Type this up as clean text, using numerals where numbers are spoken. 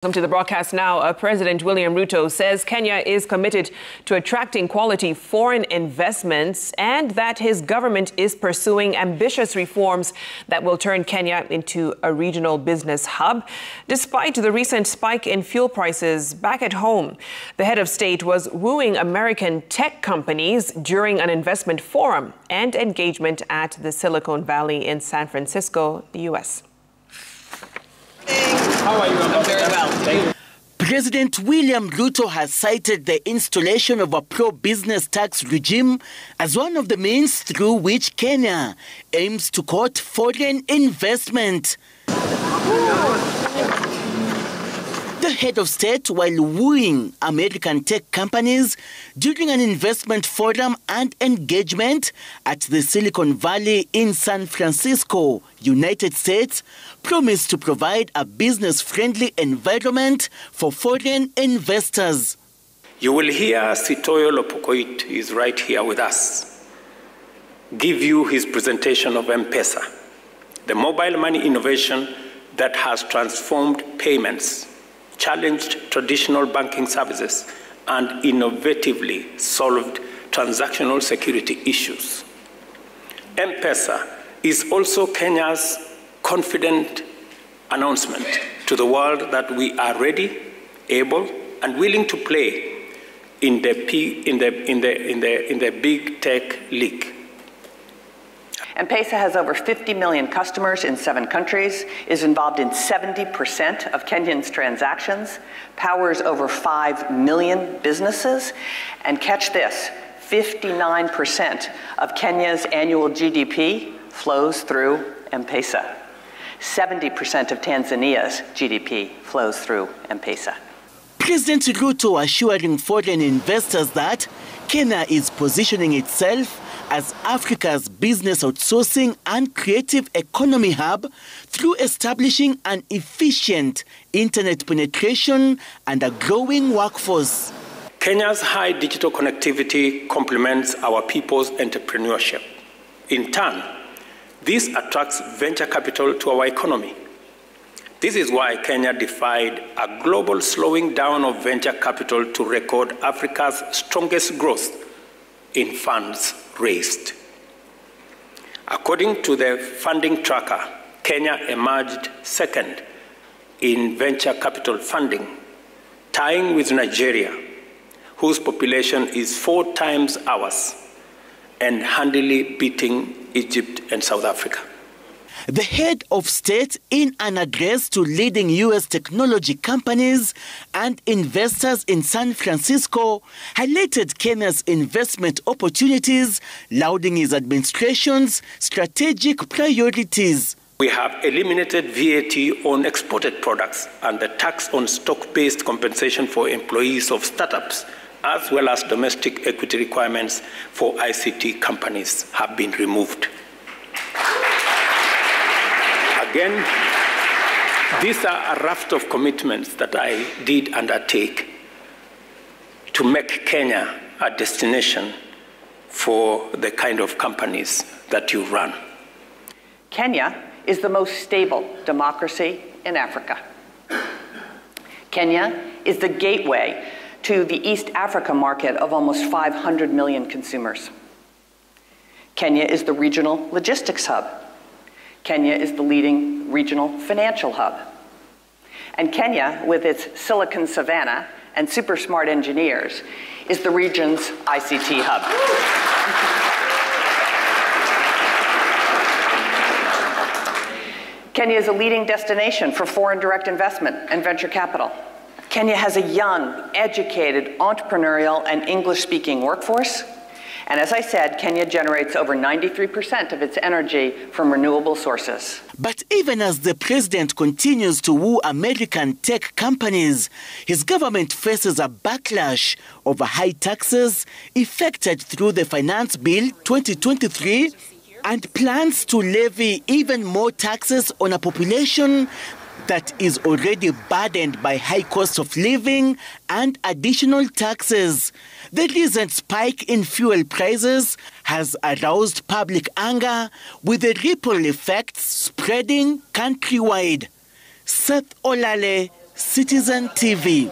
Welcome to the broadcast now. President William Ruto says Kenya is committed to attracting quality foreign investments and that his government is pursuing ambitious reforms that will turn Kenya into a regional business hub. Despite the recent spike in fuel prices back at home, the head of state was wooing American tech companies during an investment forum and engagement at the Silicon Valley in San Francisco, the U.S. How are you? I'm very well. Thank you. President William Ruto has cited the installation of a pro-business tax regime as one of the means through which Kenya aims to court foreign investment. The head of state, while wooing American tech companies during an investment forum and engagement at the Silicon Valley in San Francisco, United States, promised to provide a business-friendly environment for foreign investors. You will hear Sitoyo Lopokoit is right here with us, give you his presentation of M-Pesa, the mobile money innovation that has transformed payments, challenged traditional banking services, and innovatively solved transactional security issues. M-Pesa is also Kenya's confident announcement to the world that we are ready, able, and willing to play in the big tech league. M-Pesa has over 50 million customers in 7 countries, is involved in 70% of Kenyans' transactions, powers over 5 million businesses, and catch this, 59% of Kenya's annual GDP flows through M-Pesa. 70% of Tanzania's GDP flows through M-Pesa. President Ruto assuring foreign investors that Kenya is positioning itself as Africa's business outsourcing and creative economy hub through establishing an efficient internet penetration and a growing workforce. Kenya's high digital connectivity complements our people's entrepreneurship. In turn, this attracts venture capital to our economy. This is why Kenya defied a global slowing down of venture capital to record Africa's strongest growth in funds raised. According to the funding tracker, Kenya emerged second in venture capital funding, tying with Nigeria, whose population is 4 times ours, and handily beating Egypt and South Africa. The head of state, in an address to leading U.S. technology companies and investors in San Francisco, highlighted Kenya's investment opportunities, lauding his administration's strategic priorities. We have eliminated VAT on exported products, and the tax on stock-based compensation for employees of startups, as well as domestic equity requirements for ICT companies, have been removed. Again, these are a raft of commitments that I did undertake to make Kenya a destination for the kind of companies that you run. Kenya is the most stable democracy in Africa. Kenya is the gateway to the East Africa market of almost 500 million consumers. Kenya is the regional logistics hub. Kenya is the leading regional financial hub. And Kenya, with its Silicon Savannah and super smart engineers, is the region's ICT hub. Kenya is a leading destination for foreign direct investment and venture capital. Kenya has a young, educated, entrepreneurial, and English-speaking workforce. And as I said, Kenya generates over 93% of its energy from renewable sources. But even as the president continues to woo American tech companies, his government faces a backlash over high taxes effected through the Finance Bill 2023 and plans to levy even more taxes on a population that is already burdened by high cost of living and additional taxes. The recent spike in fuel prices has aroused public anger, with the ripple effects spreading countrywide. Seth Olale, Citizen TV.